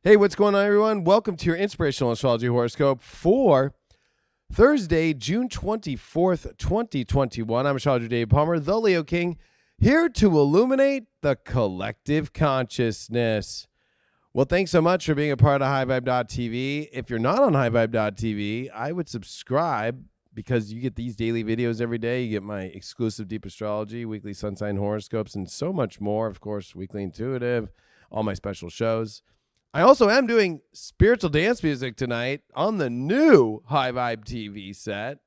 Hey, what's going on, everyone? Welcome to your inspirational astrology horoscope for Thursday, June 24th, 2021. I'm Astrologer Dave Palmer, the Leo King, here to illuminate the collective consciousness. Well, thanks so much for being a part of HighVibe.tv. If you're not on HighVibe.tv, I would subscribe because you get these daily videos every day. You get my exclusive deep astrology, weekly sun sign horoscopes, and so much more. Of course, weekly intuitive, all my special shows. I also am doing spiritual dance music tonight on the new High Vibe TV set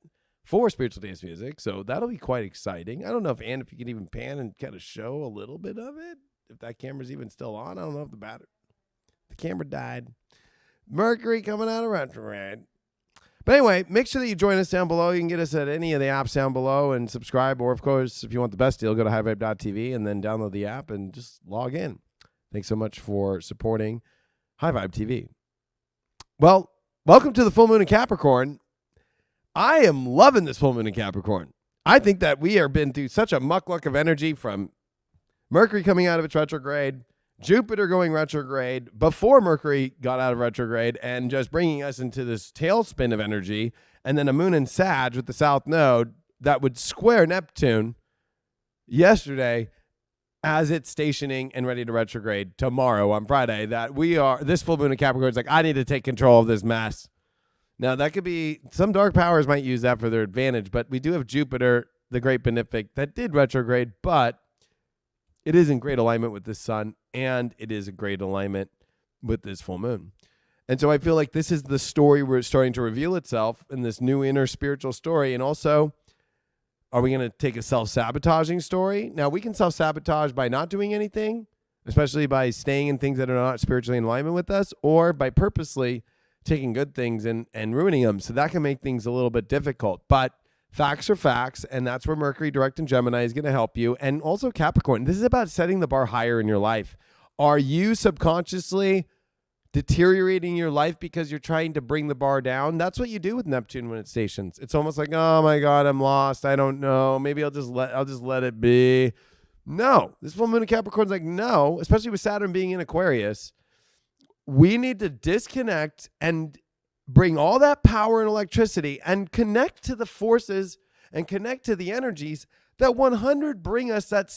for spiritual dance music, so that'll be quite exciting. I don't know if you can even pan and kind of show a little bit of it, if that camera's even still on. I don't know if the camera died. Mercury coming out of retrograde. But anyway, make sure that you join us down below. You can get us at any of the apps down below and subscribe, or of course, if you want the best deal, go to highvibe.tv and then download the app and just log in. Thanks so much for supporting High Vibe TV. Well, welcome to the full moon in Capricorn. I am loving this full moon in Capricorn. I think that we have been through such a muckluck of energy from Mercury coming out of its retrograde, Jupiter going retrograde before Mercury got out of retrograde, and just bringing us into this tailspin of energy, and then a moon in Sag with the South Node that would square Neptune yesterday as it's stationing and ready to retrograde tomorrow on Friday. This full moon in Capricorn is like, I need to take control of this mess. Now, that could be, some dark powers might use that for their advantage, but we do have Jupiter, the great benefic, that did retrograde, but it is in great alignment with the sun, and it is a great alignment with this full moon. And so I feel like this is the story where it's starting to reveal itself in this new inner spiritual story. And also, are we going to take a self-sabotaging story? Now, we can self-sabotage by not doing anything, especially by staying in things that are not spiritually in alignment with us, or by purposely taking good things and ruining them. So that can make things a little bit difficult. But facts are facts, and that's where Mercury direct in Gemini is going to help you. And also Capricorn. This is about setting the bar higher in your life. Are you subconsciously deteriorating your life because you're trying to bring the bar down? That's what you do with Neptune when it stations. It's almost like, oh my God, I'm lost. I don't know. Maybe I'll just let it be. No, this full moon in Capricorn's like, no, especially with Saturn being in Aquarius. We need to disconnect and bring all that power and electricity and connect to the forces and connect to the energies that 100 bring us that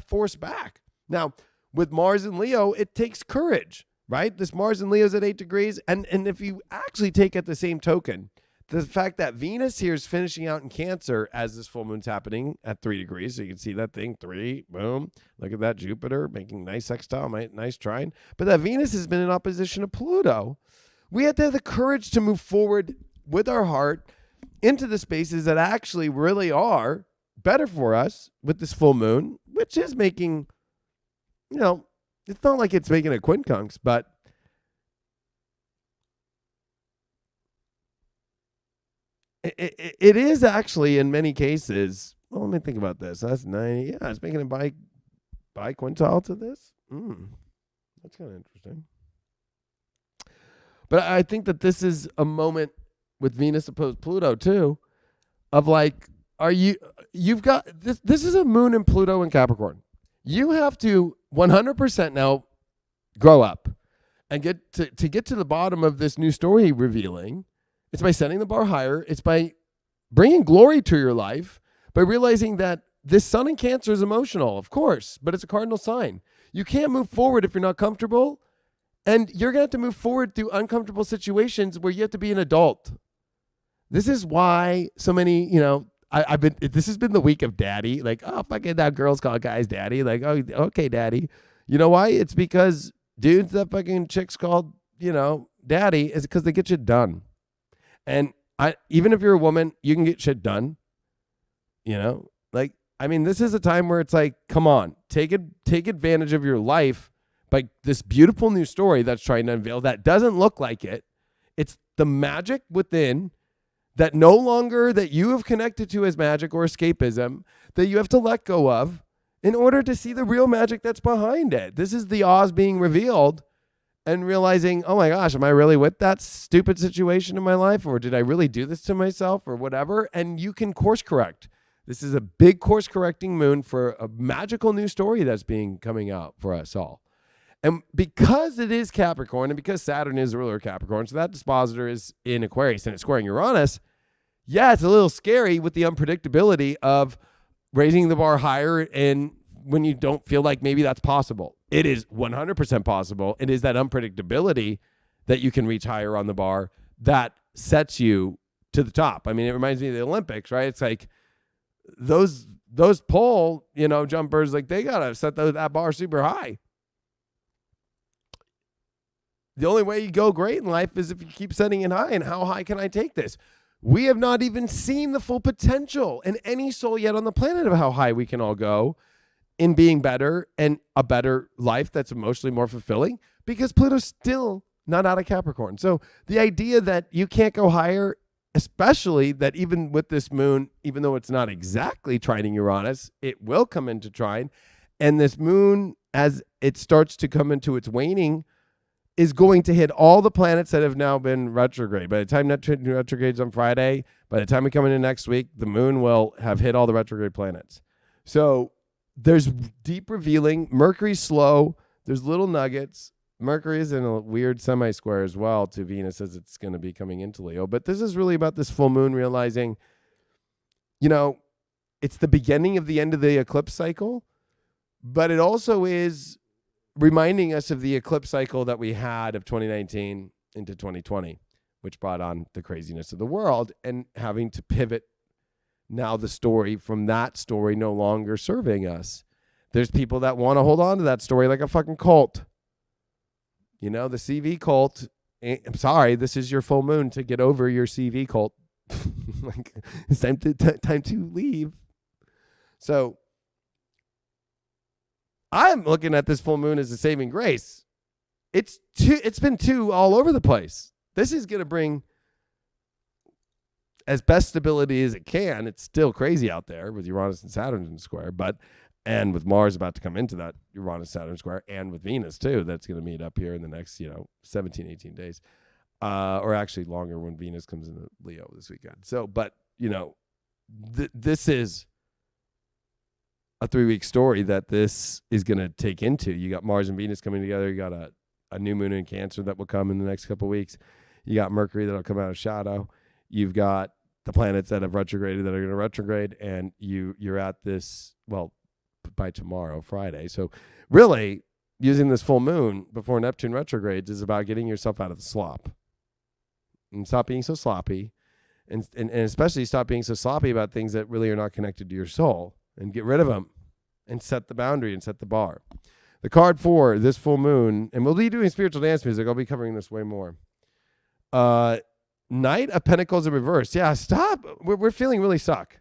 force back. Now, with Mars and Leo, it takes courage. Right? This Mars and Leo is at 8 degrees. And if you actually take at the same token, the fact that Venus here is finishing out in Cancer as this full moon's happening at 3 degrees. So you can see that thing, 3, boom. Look at that Jupiter making nice sextile, nice trine. But that Venus has been in opposition to Pluto. We have to have the courage to move forward with our heart into the spaces that actually really are better for us with this full moon, which is making, it's not like it's making a quincunx, but it is actually in many cases. Well, let me think about this. That's 90. Yeah, it's making a biquintile to this. That's kind of interesting. But I think that this is a moment with Venus opposed Pluto too, of like, you've got this. This is a moon in Pluto and Capricorn. You have to 100% now grow up and get to the bottom of this new story revealing. It's by setting the bar higher. It's by bringing glory to your life, by realizing that this sun in Cancer is emotional, of course, but it's a cardinal sign. You can't move forward if you're not comfortable, and you're going to have to move forward through uncomfortable situations where you have to be an adult. This is why so many, this has been the week of daddy. Like, oh, fucking that girls call guys daddy. Like, oh, okay, daddy. You know why? It's because dudes that fucking chicks called, daddy is because they get shit done. And even if you're a woman, you can get shit done. This is a time where it's like, come on, take advantage of your life by this beautiful new story that's trying to unveil that doesn't look like it. It's the magic within that no longer that you have connected to as magic or escapism that you have to let go of in order to see the real magic that's behind it. This is the Oz being revealed and realizing, oh my gosh, am I really with that stupid situation in my life? Or did I really do this to myself or whatever? And you can course correct. This is a big course correcting moon for a magical new story that's coming out for us all. And because it is Capricorn, and because Saturn is the ruler of Capricorn, so that dispositor is in Aquarius and it's squaring Uranus, yeah, it's a little scary with the unpredictability of raising the bar higher and when you don't feel like maybe that's possible. It is 100% possible. It is that unpredictability that you can reach higher on the bar that sets you to the top. I mean, it reminds me of the Olympics, right? It's like those pole, jumpers, like they got to set that bar super high. The only way you go great in life is if you keep setting it high. And how high can I take this? We have not even seen the full potential in any soul yet on the planet of how high we can all go in being better and a better life that's emotionally more fulfilling, because Pluto's still not out of Capricorn. So the idea that you can't go higher, especially that even with this moon, even though it's not exactly trining Uranus, it will come into trine. And this moon, as it starts to come into its waning, is going to hit all the planets that have now been retrograde. By the time Neptune retrogrades on Friday, by the time we come into next week, the moon will have hit all the retrograde planets. So there's deep revealing. Mercury's slow. There's little nuggets. Mercury is in a weird semi-square as well to Venus as it's going to be coming into Leo. But this is really about this full moon realizing, it's the beginning of the end of the eclipse cycle, but it also is reminding us of the eclipse cycle that we had of 2019 into 2020, which brought on the craziness of the world and having to pivot now the story from that story no longer serving us. There's people that want to hold on to that story like a fucking cult. The CV cult. I'm sorry, this is your full moon to get over your CV cult. Like, it's time to leave. So I'm looking at this full moon as a saving grace. It's been two all over the place. This is going to bring as best stability as it can. It's still crazy out there with Uranus and Saturn in square, and with Mars about to come into that Uranus-Saturn square, and with Venus too, that's going to meet up here in the next, 17, 18 days, or actually longer when Venus comes into Leo this weekend. So, but, this is a 3-week story that this is going to take into. You got Mars and Venus coming together. You got a new moon in Cancer that will come in the next couple of weeks. You got Mercury that'll come out of shadow. You've got the planets that have retrograded that are going to retrograde, and you're at this, well, by tomorrow, Friday. So really, using this full moon before Neptune retrogrades is about getting yourself out of the slop. And stop being so sloppy, and especially stop being so sloppy about things that really are not connected to your soul, and get rid of them and set the boundary and set the bar. The card for this full moon, and we'll be doing spiritual dance music. I'll be covering this way more. Knight of Pentacles in reverse. Yeah, stop. We're feeling really stuck.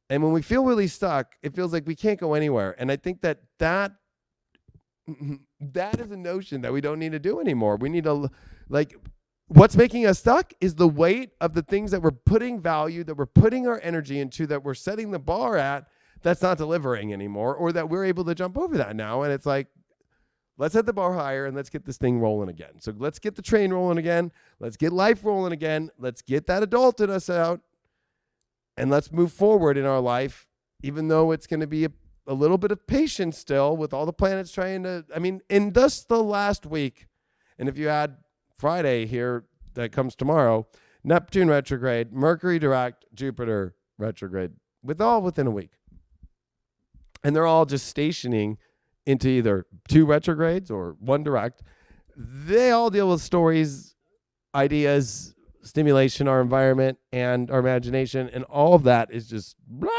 And when we feel really stuck, it feels like we can't go anywhere. And I think that is a notion that we don't need to do anymore. We need to, what's making us stuck is the weight of the things that we're putting value, that we're putting our energy into, that we're setting the bar at, that's not delivering anymore, or that we're able to jump over that now. And it's like, let's set the bar higher and let's get this thing rolling again. So let's get the train rolling again. Let's get life rolling again. Let's get that adult in us out. And let's move forward in our life, even though it's going to be a little bit of patience still with all the planets trying to, in just the last week, and if you add Friday here that comes tomorrow, Neptune retrograde, Mercury direct, Jupiter retrograde, within a week. And they're all just stationing into either 2 retrogrades or 1 direct. They all deal with stories, ideas, stimulation, our environment, and our imagination, and all of that is just blah.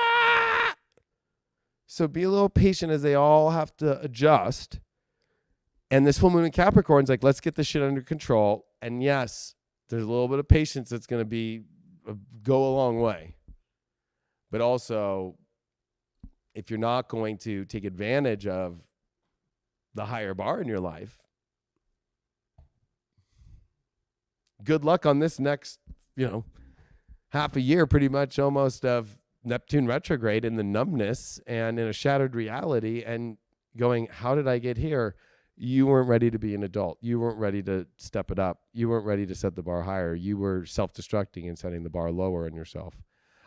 So be a little patient as they all have to adjust. And this full moon in Capricorn is like, let's get this shit under control. And yes, there's a little bit of patience that's going to go a long way. But also, if you're not going to take advantage of the higher bar in your life, good luck on this next, half a year pretty much almost of Neptune retrograde in the numbness and in a shattered reality and going, how did I get here? You weren't ready to be an adult. You weren't ready to step it up. You weren't ready to set the bar higher. You were self-destructing and setting the bar lower in yourself.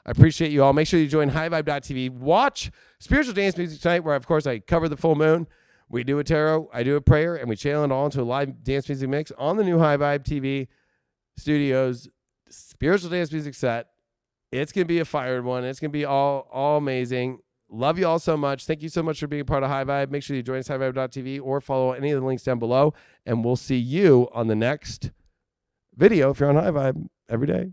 I appreciate you all. Make sure you join highvibe.tv. Watch Spiritual Dance Music tonight, where, of course, I cover the full moon. We do a tarot, I do a prayer, and we channel it all into a live dance music mix on the new High Vibe TV Studios spiritual dance music set. It's going to be a fired one. It's going to be all amazing. Love you all so much. Thank you so much for being a part of High Vibe. Make sure you join us at highvibe.tv or follow any of the links down below. And we'll see you on the next video if you're on High Vibe every day.